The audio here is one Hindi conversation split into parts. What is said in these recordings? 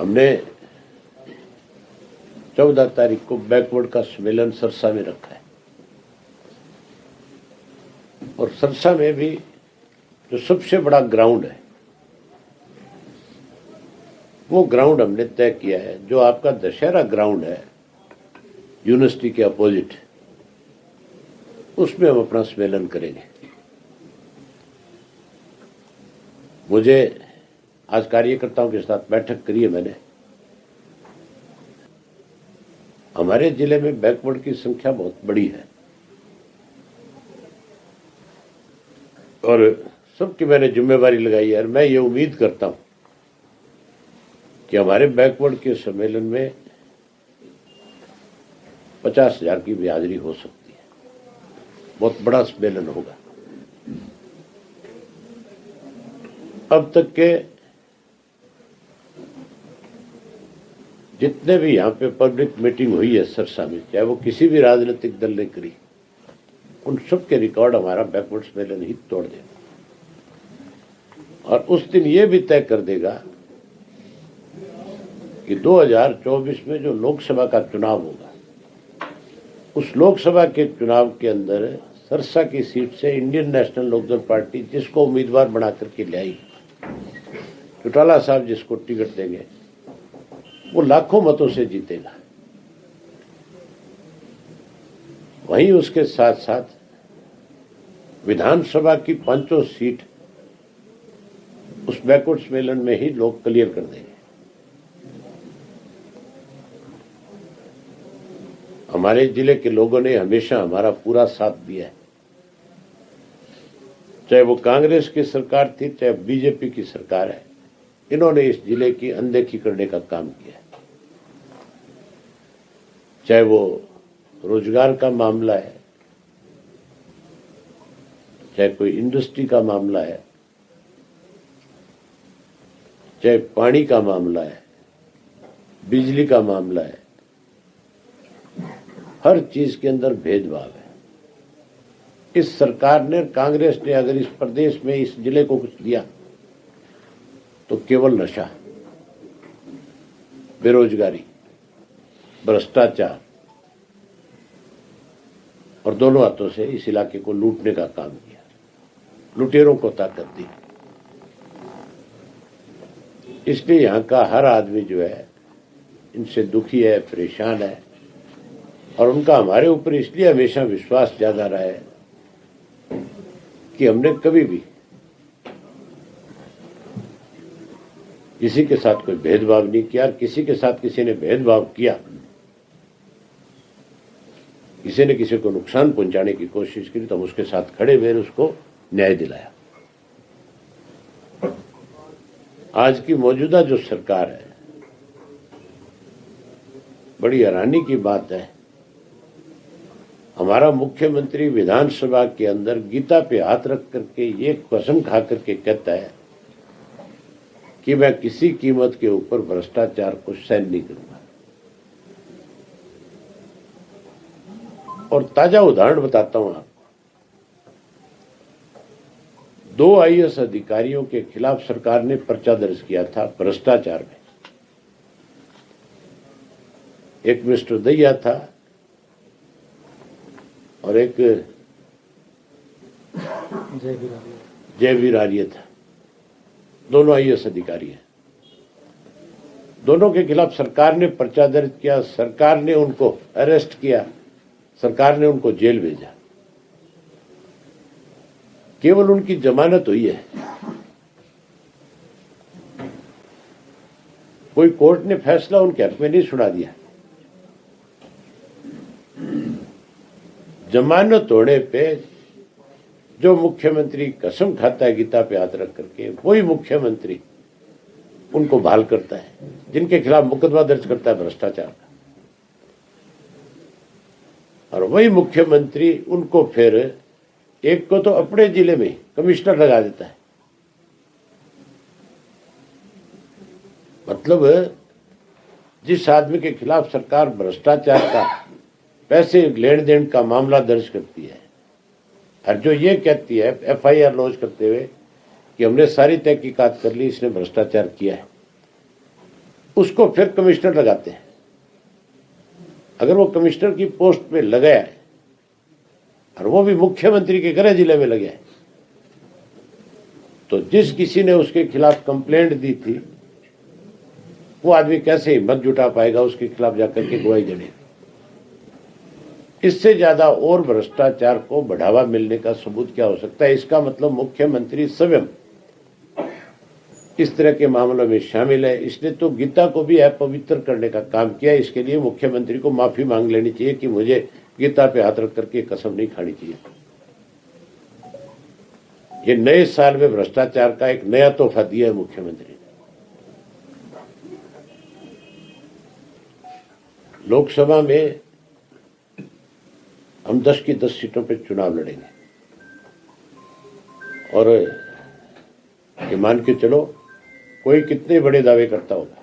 हमने 14 तारीख को बैकवर्ड का सम्मेलन सरसा में रखा है और सरसा में भी जो सबसे बड़ा ग्राउंड है वो ग्राउंड हमने तय किया है। जो आपका दशहरा ग्राउंड है यूनिवर्सिटी के अपोजिट, उसमें हम अपना सम्मेलन करेंगे। मुझे आज कार्यकर्ताओं के साथ बैठक करी है मैंने। हमारे जिले में बैकवर्ड की संख्या बहुत बड़ी है और सबकी मैंने जिम्मेवारी लगाई है और मैं ये उम्मीद करता हूं कि हमारे बैकवर्ड के सम्मेलन में 50,000 की भी हाजिरी हो सकती है। बहुत बड़ा सम्मेलन होगा। अब तक के जितने भी यहाँ पे पब्लिक मीटिंग हुई है सरसा में, चाहे वो किसी भी राजनीतिक दल ने करी, उन सब के रिकॉर्ड हमारा बैकवर्ड सम्मेलन ही तोड़ देगा और उस दिन ये भी तय कर देगा कि 2024 में जो लोकसभा का चुनाव होगा, उस लोकसभा के चुनाव के अंदर सरसा की सीट से इंडियन नेशनल लोकदल पार्टी जिसको उम्मीदवार बना करके ले आई, चौटाला साहब जिसको टिकट देंगे, वो लाखों मतों से जीतेगा। वहीं उसके साथ साथ विधानसभा की 5 सीट उस बैकवर्ड सम्मेलन में ही लोग क्लियर कर देंगे। हमारे जिले के लोगों ने हमेशा हमारा पूरा साथ दिया है, चाहे वो कांग्रेस की सरकार थी चाहे बीजेपी की सरकार है। इन्होंने इस जिले की अनदेखी करने का काम किया है। चाहे वो रोजगार का मामला है, चाहे कोई इंडस्ट्री का मामला है, चाहे पानी का मामला है, बिजली का मामला है, हर चीज के अंदर भेदभाव है। इस सरकार ने, कांग्रेस ने अगर इस प्रदेश में, इस जिले को कुछ दिया तो केवल नशा, बेरोजगारी, भ्रष्टाचार और दोनों हाथों से इस इलाके को लूटने का काम किया, लुटेरों को ताकत दी। इसलिए यहाँ का हर आदमी जो है इनसे दुखी है, परेशान है और उनका हमारे ऊपर इसलिए हमेशा विश्वास ज्यादा रहा है कि हमने कभी भी किसी के साथ कोई भेदभाव नहीं किया। किसी के साथ किसी ने भेदभाव किया, किसी ने किसी को नुकसान पहुंचाने की कोशिश की तो हम उसके साथ खड़े हुए उसको न्याय दिलाया। आज की मौजूदा जो सरकार है, बड़ी हैरानी की बात है, हमारा मुख्यमंत्री विधानसभा के अंदर गीता पे हाथ रख करके ये कसम खा करके कहता है कि मैं किसी कीमत के ऊपर भ्रष्टाचार को सहन नहीं करूंगा। और ताजा उदाहरण बताता हूं आपको। 2 आईएएस अधिकारियों के खिलाफ सरकार ने पर्चा दर्ज किया था भ्रष्टाचार में। एक मिस्टर दैया था और एक जयवीर आर्य था। दोनों आईएएस अधिकारी हैं। दोनों के खिलाफ सरकार ने पर्चा दर्ज किया, सरकार ने उनको अरेस्ट किया, सरकार ने उनको जेल भेजा। केवल उनकी जमानत हुई है। कोई कोर्ट ने फैसला उनके हक में नहीं सुना दिया। जमानत होने पे जो मुख्यमंत्री कसम खाता है गीता पे हाथ रख करके, वही मुख्यमंत्री उनको बहाल करता है, जिनके खिलाफ मुकदमा दर्ज करता है भ्रष्टाचार का। और वही मुख्यमंत्री उनको फिर एक को तो अपने जिले में कमिश्नर लगा देता है। मतलब जिस आदमी के खिलाफ सरकार भ्रष्टाचार का, पैसे लेन देन का मामला दर्ज करती है और जो ये कहती है एफआईआर लॉन्च करते हुए कि हमने सारी तहकीकात कर ली, इसने भ्रष्टाचार किया है, उसको फिर कमिश्नर लगाते हैं। अगर वो कमिश्नर की पोस्ट पे लगा है और वो भी मुख्यमंत्री के गृह जिले में लगे, तो जिस किसी ने उसके खिलाफ कंप्लेंट दी थी वो आदमी कैसे हिम्मत जुटा पाएगा उसके खिलाफ जाकर के गवाही देने। इससे ज्यादा और भ्रष्टाचार को बढ़ावा मिलने का सबूत क्या हो सकता है? इसका मतलब मुख्यमंत्री स्वयं इस तरह के मामलों में शामिल है। इसने तो गीता को भी अपवित्र करने का काम किया। इसके लिए मुख्यमंत्री को माफी मांग लेनी चाहिए कि मुझे गीता पे हाथ रख करके कसम नहीं खानी चाहिए। ये नए साल में भ्रष्टाचार का एक नया तोहफा दिया है मुख्यमंत्री ने। लोकसभा में हम 10 की 10 सीटों पर चुनाव लड़ेंगे और ये मान के चलो कोई कितने बड़े दावे करता होगा,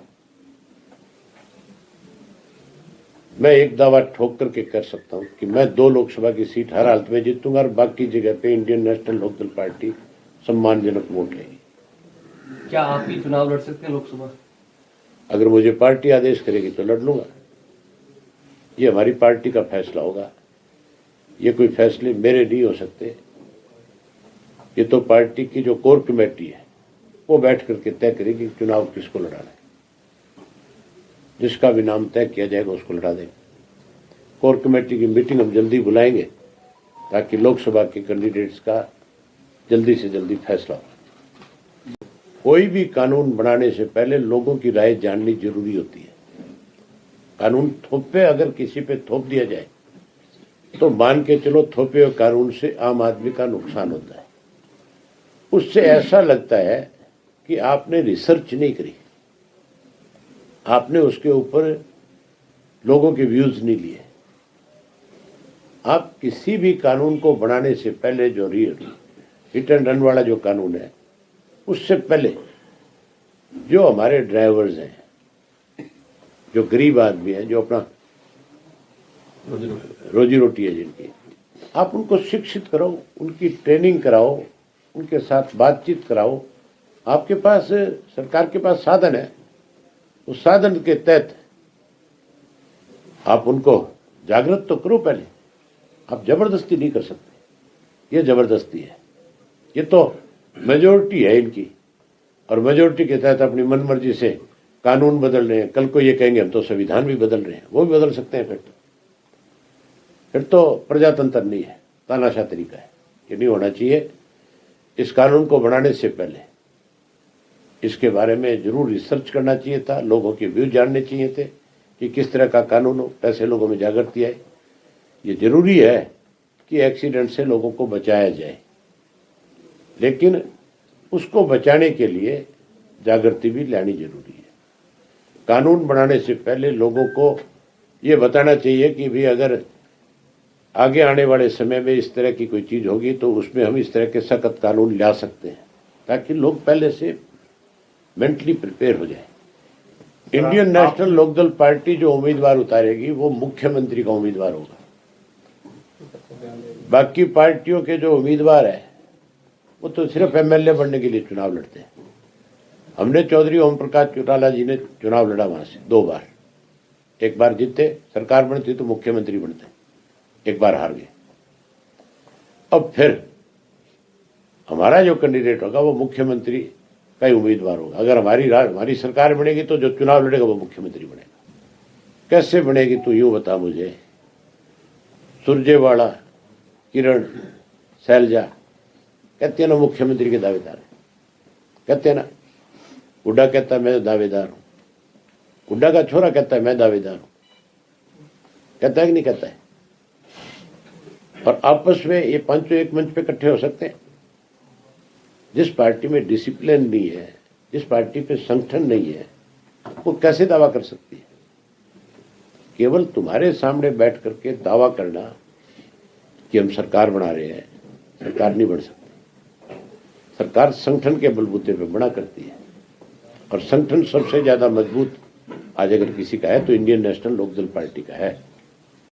मैं एक दावा ठोक करके कर सकता हूं कि मैं 2 लोकसभा की सीट हर हालत में जीतूंगा और बाकी जगह पे इंडियन नेशनल लोकदल पार्टी सम्मानजनक वोट लेगी। क्या आप भी चुनाव लड़ सकते हैं लोकसभा? अगर मुझे पार्टी आदेश करेगी तो लड़ लूंगा। ये हमारी पार्टी का फैसला होगा। ये कोई फैसले मेरे नहीं हो सकते। ये तो पार्टी की जो कोर कमेटी है वो बैठ करके तय करेगी चुनाव किसको लड़ाना है। जिसका भी नाम तय किया जाएगा उसको लड़ा देंगे। कोर कमेटी की मीटिंग हम जल्दी बुलाएंगे ताकि लोकसभा के कैंडिडेट्स का जल्दी से जल्दी फैसला हो। कोई भी कानून बनाने से पहले लोगों की राय जाननी जरूरी होती है। कानून थोपे अगर किसी पे थोप दिया जाए तो मान के चलो थोपे हुए कानून से आम आदमी का नुकसान होता है। उससे ऐसा लगता है कि आपने रिसर्च नहीं करी, आपने उसके ऊपर लोगों के व्यूज नहीं लिए। आप किसी भी कानून को बनाने से पहले जो हिट एंड रन वाला जो कानून है उससे पहले जो हमारे ड्राइवर्स हैं, जो गरीब आदमी हैं, जो अपना रोजी रोटी है जिनकी, आप उनको शिक्षित कराओ, उनकी ट्रेनिंग कराओ, उनके साथ बातचीत कराओ। आपके पास सरकार के पास साधन है, उस साधन के तहत आप उनको जागृत तो करो। पहले आप जबरदस्ती नहीं कर सकते। ये जबरदस्ती है। ये तो मेजोरिटी है इनकी और मेजोरिटी के तहत अपनी मनमर्जी से कानून बदल रहे हैं। कल को ये कहेंगे हम तो संविधान भी बदल रहे हैं, वो भी बदल सकते हैं। फिर तो प्रजातंत्र नहीं है, तानाशाह तरीका है। ये नहीं होना चाहिए। इस कानून को बनाने से पहले इसके बारे में जरूर रिसर्च करना चाहिए था। लोगों के व्यू जानने चाहिए थे कि किस तरह का कानून हो, कैसे लोगों में जागृति आए। ये जरूरी है कि एक्सीडेंट से लोगों को बचाया जाए, लेकिन उसको बचाने के लिए जागृति भी लानी जरूरी है। कानून बनाने से पहले लोगों को ये बताना चाहिए कि भी अगर आगे आने वाले समय में इस तरह की कोई चीज होगी तो उसमें हम इस तरह के सख्त कानून ला सकते हैं, ताकि लोग पहले से मेंटली प्रिपेयर हो जाए। इंडियन नेशनल लोकदल पार्टी जो उम्मीदवार उतारेगी वो मुख्यमंत्री का उम्मीदवार होगा। बाकी पार्टियों के जो उम्मीदवार है वो तो सिर्फ एमएलए बनने के लिए चुनाव लड़ते हैं। हमने चौधरी ओम प्रकाश चौटाला जी ने चुनाव लड़ा वहां से 2 बार। एक बार जीते, सरकार बनती तो मुख्यमंत्री बनते, एक बार हार गए। अब फिर हमारा जो कैंडिडेट होगा वो मुख्यमंत्री का ही उम्मीदवार होगा। अगर हमारी सरकार बनेगी तो जो चुनाव लड़ेगा वो मुख्यमंत्री बनेगा। कैसे बनेगी तू यूं बता मुझे। सुरजेवाला, किरण, शैलजा कहते हैं ना मुख्यमंत्री के दावेदार है, कहते हैं ना। हुड्डा कहता है मैं दावेदार हूं, हुड्डा का छोरा कहता है मैं दावेदार हूं, कहता है कि नहीं कहता है। और आपस में ये पांचों एक मंच पे इकट्ठे हो सकते हैं। जिस पार्टी में डिसिप्लिन नहीं है, जिस पार्टी पे संगठन नहीं है, वो कैसे दावा कर सकती है। केवल तुम्हारे सामने बैठ करके दावा करना कि हम सरकार बना रहे हैं, सरकार नहीं बन सकती। सरकार संगठन के बलबूते पे बना करती है और संगठन सबसे ज्यादा मजबूत आज अगर किसी का है तो इंडियन नेशनल लोकदल पार्टी का है।